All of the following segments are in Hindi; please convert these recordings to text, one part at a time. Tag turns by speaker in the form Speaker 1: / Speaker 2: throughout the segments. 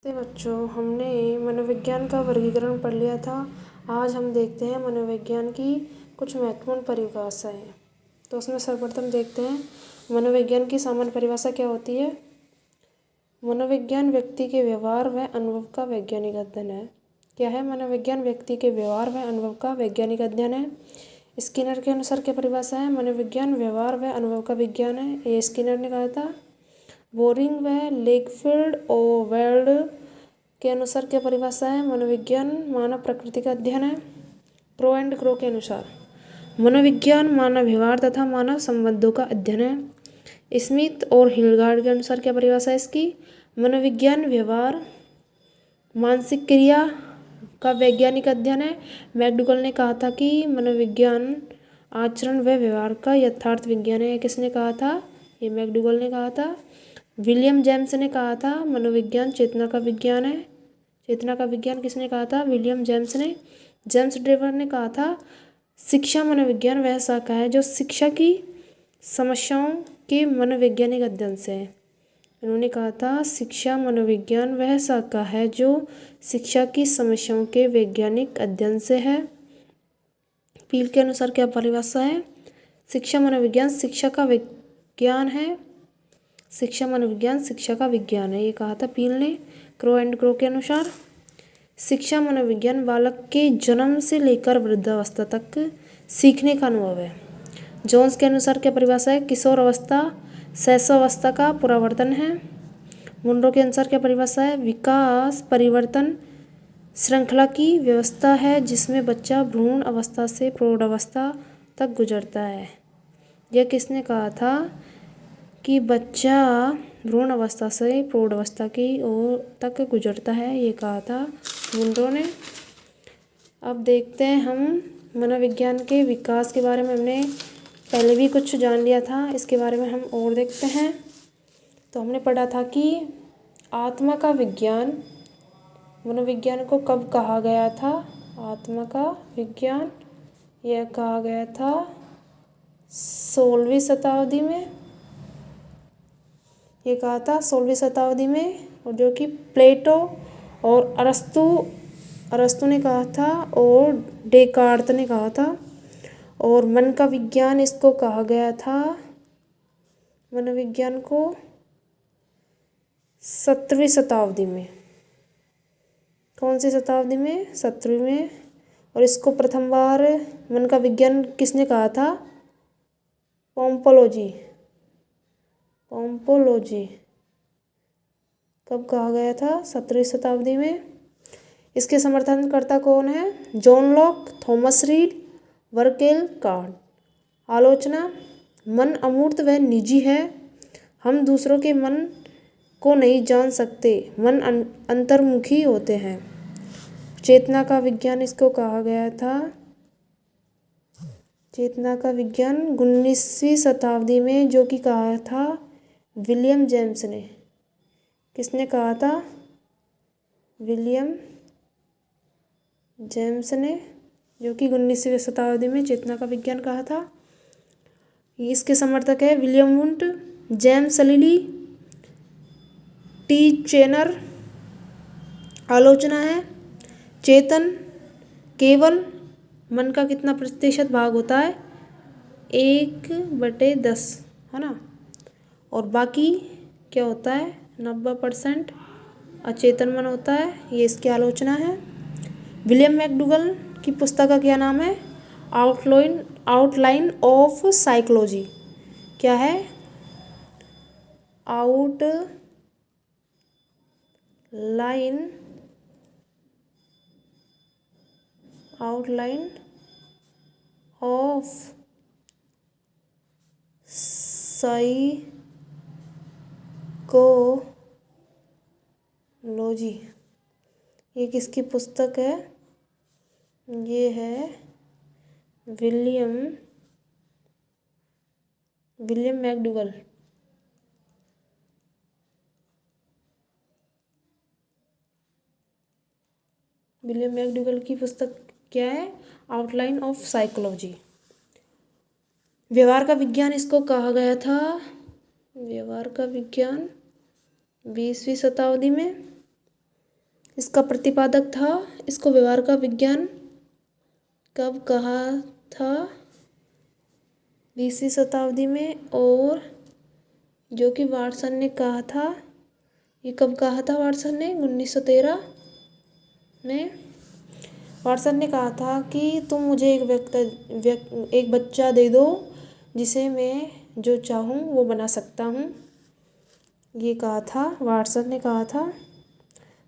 Speaker 1: तो बच्चों, हमने मनोविज्ञान का वर्गीकरण पढ़ लिया था। आज हम देखते हैं मनोविज्ञान की कुछ महत्वपूर्ण परिभाषाएं। तो उसमें सर्वप्रथम देखते हैं मनोविज्ञान की सामान्य परिभाषा क्या होती है। मनोविज्ञान व्यक्ति के व्यवहार व अनुभव का वैज्ञानिक अध्ययन है। क्या है मनोविज्ञान? व्यक्ति के व्यवहार व अनुभव का वैज्ञानिक अध्ययन है। स्किनर के अनुसार क्या परिभाषा है? मनोविज्ञान व्यवहार व अनुभव का विज्ञान है। ये स्किनर ने कहा था। बोरिंग व लेकफील्ड और वेल्ड के अनुसार क्या परिभाषा है? मनोविज्ञान मानव प्रकृति का अध्ययन है। क्रो एंड क्रो के अनुसार मनोविज्ञान मानव व्यवहार तथा मानव संबंधों का अध्ययन है। स्मिथ और हिलगार्ड के अनुसार क्या परिभाषा है इसकी? मनोविज्ञान व्यवहार मानसिक क्रिया का वैज्ञानिक अध्ययन है। मैकडूगल ने कहा था कि मनोविज्ञान आचरण व व्यवहार का यथार्थ विज्ञान है। किसने कहा था? ये मैकडूगल ने कहा था। विलियम जेम्स ने कहा था मनोविज्ञान चेतना का विज्ञान है। चेतना का विज्ञान किसने कहा था? विलियम जेम्स ने। जेम्स ड्रेवर ने कहा था शिक्षा मनोविज्ञान वह शाखा है जो शिक्षा की समस्याओं के मनोवैज्ञानिक अध्ययन से है। उन्होंने कहा था शिक्षा मनोविज्ञान वह शाखा है जो शिक्षा की समस्याओं के वैज्ञानिक अध्ययन से है। पील के अनुसार क्या परिभाषा है? शिक्षा मनोविज्ञान शिक्षा का विज्ञान है। शिक्षा मनोविज्ञान शिक्षा का विज्ञान है, ये कहा था पील ने। क्रो एंड क्रो के अनुसार शिक्षा मनोविज्ञान बालक के जन्म से लेकर वृद्धावस्था तक सीखने का अनुभव है। जोन्स के अनुसार क्या परिभाषा है? किशोर अवस्था शैशवावस्था का पुनरावर्तन है। मुंडो के अनुसार क्या परिभाषा है? विकास परिवर्तन श्रृंखला की व्यवस्था है जिसमें बच्चा भ्रूण अवस्था से प्रौढ़ावस्था तक गुजरता है। यह किसने कहा था कि बच्चा भ्रूण अवस्था से प्रौढ़ अवस्था की ओर तक गुजरता है? ये कहा था मुंडो ने। अब देखते हैं हम मनोविज्ञान के विकास के बारे में। हमने पहले भी कुछ जान लिया था, इसके बारे में हम और देखते हैं। तो हमने पढ़ा था कि आत्मा का विज्ञान मनोविज्ञान को कब कहा गया था? आत्मा का विज्ञान यह कहा गया था 16वीं शताब्दी में। ये कहा था 16वीं शताब्दी में, और जो कि प्लेटो और अरस्तु ने कहा था और डेकार्त ने कहा था। और मन का विज्ञान इसको कहा गया था, मनोविज्ञान को 17वीं शताब्दी में। कौन सी शताब्दी में? 17वीं में। और इसको प्रथम बार मन का विज्ञान किसने कहा था? पोम्पोलोजी कब कहा गया था? 17वीं शताब्दी में। इसके समर्थनकर्ता कौन है? जॉन लॉक, थॉमस रीड, वर्केल-कार्ड। आलोचना मन अमूर्त व निजी है, हम दूसरों के मन को नहीं जान सकते, मन अंतर्मुखी होते हैं। चेतना का विज्ञान इसको कहा गया था। चेतना का विज्ञान 19वीं शताब्दी में, जो कि कहा था विलियम जेम्स ने। किसने कहा था? विलियम जेम्स ने, जो कि 19वीं शताब्दी में चेतना का विज्ञान कहा था। इसके समर्थक है विलियम वुंट, जेम्स लिली, टी चेनर। आलोचना है चेतन केवल मन का कितना प्रतिशत भाग होता है? 1/10, है ना। और बाकी क्या होता है? 90% अचेतन मन होता है। ये इसकी आलोचना है। विलियम मैकडूगल की पुस्तक का क्या नाम है? Outline of psychology. क्या है? Outline of psychology. ये किसकी पुस्तक है? ये है विलियम मैकडूगल। विलियम मैकडूगल की पुस्तक क्या है? Outline of psychology. व्यवहार का विज्ञान इसको कहा गया था। व्यवहार का विज्ञान 20वीं शताब्दी में। इसका प्रतिपादक था। इसको व्यवहार का विज्ञान कब कहा था? 20वीं शताब्दी में। और जो कि वाटसन ने कहा था, ये कब कहा था वाटसन ने? 1913 में। वाटसन ने कहा था कि तुम मुझे एक बच्चा दे दो जिसे मैं जो चाहूँ वो बना सकता हूँ, ये कहा था, वाटसन ने कहा था।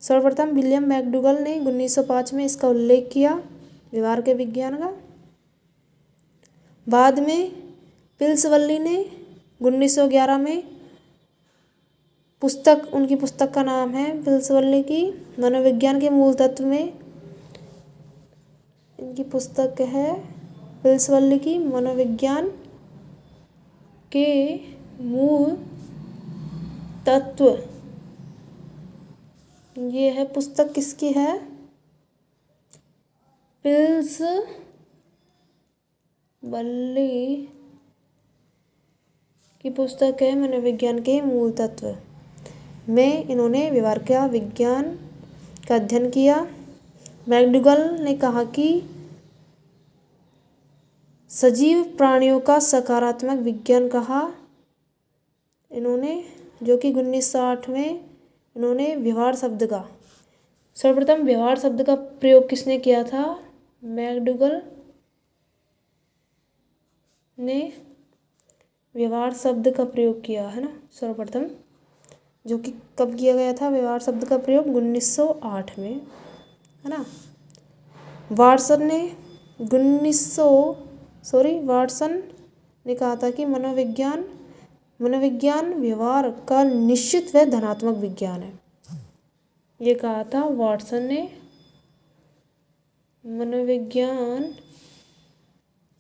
Speaker 1: सर्वप्रथम विलियम मैकडूगल ने 1905 में इसका उल्लेख किया, व्यवहार के विज्ञान का। बाद में पिल्सवल्ली ने 1911 में उनकी पुस्तक का नाम है पिल्सवल्ली की मनोविज्ञान के मूल तत्व में, इनकी पुस्तक है पिल्सवल्ली की मनोविज्ञान के मूल तत्व। ये है पुस्तक, किसकी है? पिल्सवल्ली की पुस्तक है मनोविज्ञान के मूल तत्व में इन्होंने व्यवहार का विज्ञान का अध्ययन किया। मैकडूगल ने कहा कि सजीव प्राणियों का सकारात्मक विज्ञान कहा इन्होंने, जो कि 1908 में इन्होंने व्यवहार शब्द का सर्वप्रथम व्यवहार शब्द का प्रयोग किसने किया था? मैकडूगल ने व्यवहार शब्द का प्रयोग किया है ना सर्वप्रथम, जो कि कब किया गया था व्यवहार शब्द का प्रयोग? 1908 में, है ना। वाटसन ने कहा था कि मनोविज्ञान व्यवहार का निश्चित व धनात्मक विज्ञान है, ये कहा था वाटसन ने। मनोविज्ञान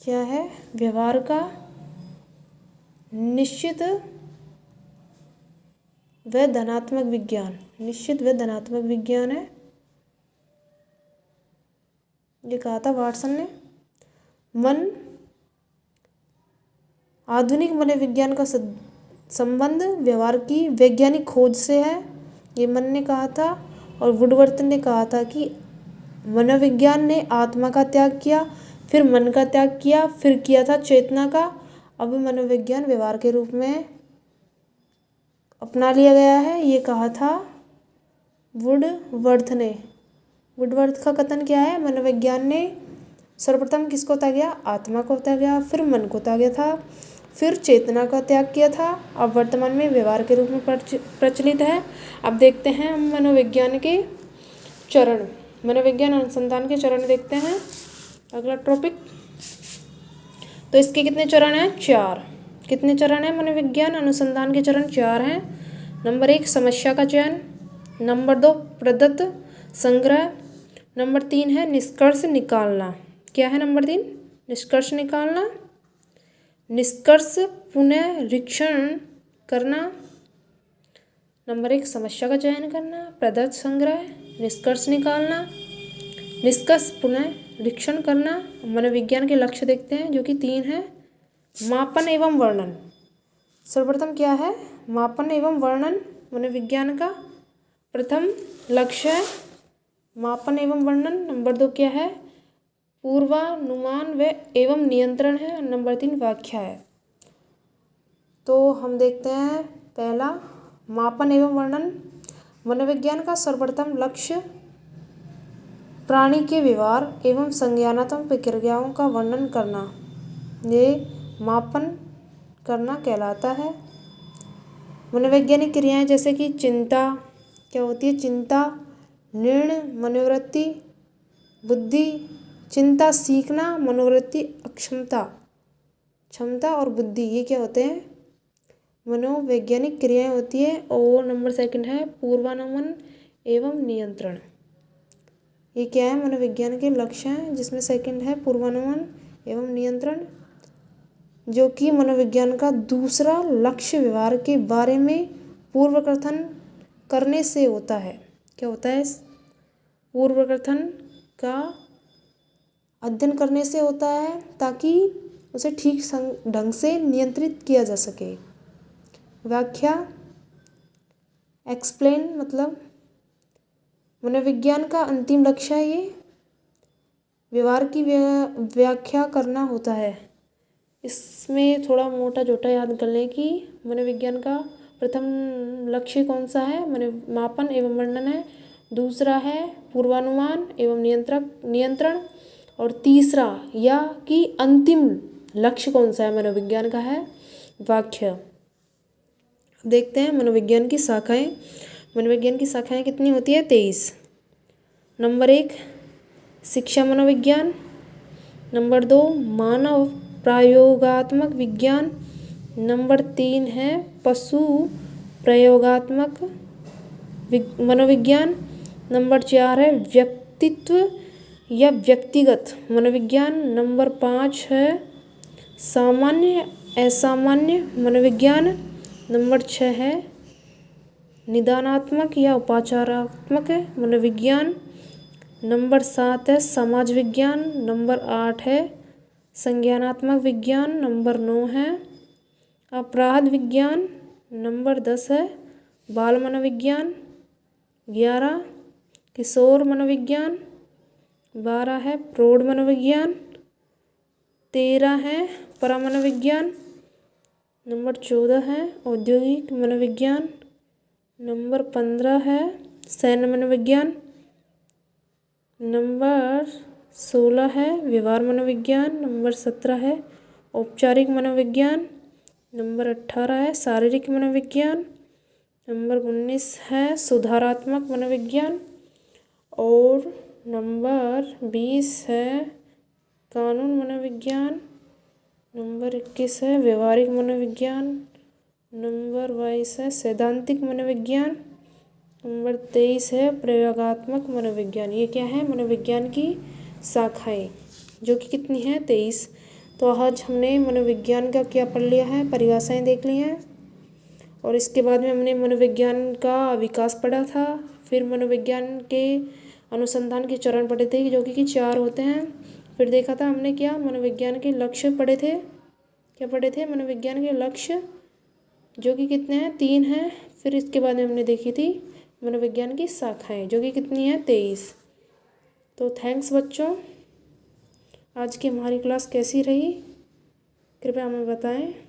Speaker 1: क्या है? व्यवहार का निश्चित व धनात्मक विज्ञान है, ये कहा था वाटसन ने। आधुनिक मनोविज्ञान का संबंध व्यवहार की वैज्ञानिक खोज से है, ये मन ने कहा था। और वुडवर्थ ने कहा था कि मनोविज्ञान ने आत्मा का त्याग किया, फिर मन का त्याग किया, फिर किया था चेतना का, अब मनोविज्ञान व्यवहार के रूप में अपना लिया गया है, ये कहा था वुडवर्थ ने। वुडवर्थ का कथन क्या है? मनोविज्ञान ने सर्वप्रथम किसको त्यागा? आत्मा को त्यागा, फिर मन को त्यागा था, फिर चेतना का त्याग किया था, अब वर्तमान में व्यवहार के रूप में प्रचलित है। अब देखते हैं हम मनोविज्ञान के चरण, मनोविज्ञान अनुसंधान के चरण देखते हैं। अगला टॉपिक, तो इसके कितने चरण हैं? 4। कितने चरण हैं मनोविज्ञान अनुसंधान के? चरण 4 हैं। नंबर 1 समस्या का चयन, नंबर 2 प्रदत्त संग्रह, नंबर 3 है निष्कर्ष निकालना। क्या है नंबर 3? निष्कर्ष निकालना, निष्कर्ष पुनरीक्षण करना। नंबर 1 समस्या का चयन करना, प्रदत्त संग्रह, निष्कर्ष निकालना, निष्कर्ष पुनरीक्षण करना। मनोविज्ञान के लक्ष्य देखते हैं, जो कि 3 है। मापन एवं वर्णन, सर्वप्रथम क्या है? मापन एवं वर्णन मनोविज्ञान का प्रथम लक्ष्य है, मापन एवं वर्णन। नंबर 2 क्या है? पूर्वानुमान व एवं नियंत्रण है। नंबर 3 व्याख्या है। तो हम देखते हैं पहला, मापन एवं वर्णन। मनोविज्ञान का सर्वप्रथम लक्ष्य प्राणी के व्यवहार एवं संज्ञानात्मक प्रक्रियाओं का वर्णन करना, ये मापन करना कहलाता है। मनोवैज्ञानिक क्रियाएं जैसे कि चिंता, क्या होती है? चिंता, निर्णय, मनोवृत्ति, बुद्धि, चिंता, सीखना, मनोवृत्ति, क्षमता और बुद्धि, ये क्या होते हैं? मनोवैज्ञानिक क्रियाएं होती है। और नंबर 2 है पूर्वानुमान एवं नियंत्रण। ये क्या है? मनोविज्ञान के लक्ष्य हैं, जिसमें 2 है पूर्वानुमान एवं नियंत्रण, जो कि मनोविज्ञान का दूसरा लक्ष्य व्यवहार के बारे में पूर्वकथन करने से होता है। क्या होता है? पूर्वकथन का अध्ययन करने से होता है, ताकि उसे ठीक ढंग से नियंत्रित किया जा सके। व्याख्या, एक्सप्लेन, मतलब मनोविज्ञान का अंतिम लक्ष्य है ये व्यवहार की व्याख्या करना होता है। इसमें थोड़ा मोटा जोटा याद कर लें कि मनोविज्ञान का प्रथम लक्ष्य कौन सा है, मापन एवं वर्णन है। दूसरा है पूर्वानुमान एवं नियंत्रण। और तीसरा या कि अंतिम लक्ष्य कौन सा है मनोविज्ञान का है व्याख्या। देखते हैं मनोविज्ञान की शाखाएं। मनोविज्ञान की शाखाएं कितनी होती है? 23। नंबर 1 शिक्षा मनोविज्ञान। नंबर 2 मानव प्रयोगात्मक विज्ञान। नंबर 3 है पशु प्रयोगात्मक मनोविज्ञान। नंबर 4 है व्यक्तित्व या व्यक्तिगत मनोविज्ञान। नंबर 5 है सामान्य असामान्य मनोविज्ञान। नंबर 6 है निदानात्मक या उपचारात्मक मनोविज्ञान। नंबर 7 है समाज विज्ञान। नंबर 8 है संज्ञानात्मक विज्ञान। नंबर 9 है अपराध विज्ञान। नंबर 10 है बाल मनोविज्ञान। 11 किशोर मनोविज्ञान। 12 है प्रौढ़ मनोविज्ञान। 13 है परामनोविज्ञान। नंबर 14 है औद्योगिक मनोविज्ञान। नंबर 15 है सैन्य मनोविज्ञान। नंबर 16 है व्यवहार मनोविज्ञान। नंबर 17 है औपचारिक मनोविज्ञान। नंबर 18 है शारीरिक मनोविज्ञान। नंबर 19 है सुधारात्मक मनोविज्ञान। और नंबर 20 है कानून मनोविज्ञान। नंबर 21 है व्यवहारिक मनोविज्ञान। नंबर 22 है सैद्धांतिक मनोविज्ञान। नंबर 23 है प्रयोगात्मक मनोविज्ञान। ये क्या है? मनोविज्ञान की शाखाएं, जो कि कितनी है? 23। तो आज हमने मनोविज्ञान का क्या पढ़ लिया है? परिभाषाएं देख ली हैं। और इसके बाद में हमने मनोविज्ञान का विकास पढ़ा था। फिर मनोविज्ञान के अनुसंधान के चरण पढ़े थे, जो कि 4 होते हैं। फिर देखा था हमने क्या मनोविज्ञान के लक्ष्य पढ़े थे। क्या पढ़े थे? मनोविज्ञान के लक्ष्य, जो कि कितने हैं? 3 हैं। फिर इसके बाद में हमने देखी थी मनोविज्ञान की शाखाएं, जो कि कितनी हैं? 23। तो थैंक्स बच्चों। आज की हमारी क्लास कैसी रही कृपया हमें बताएं।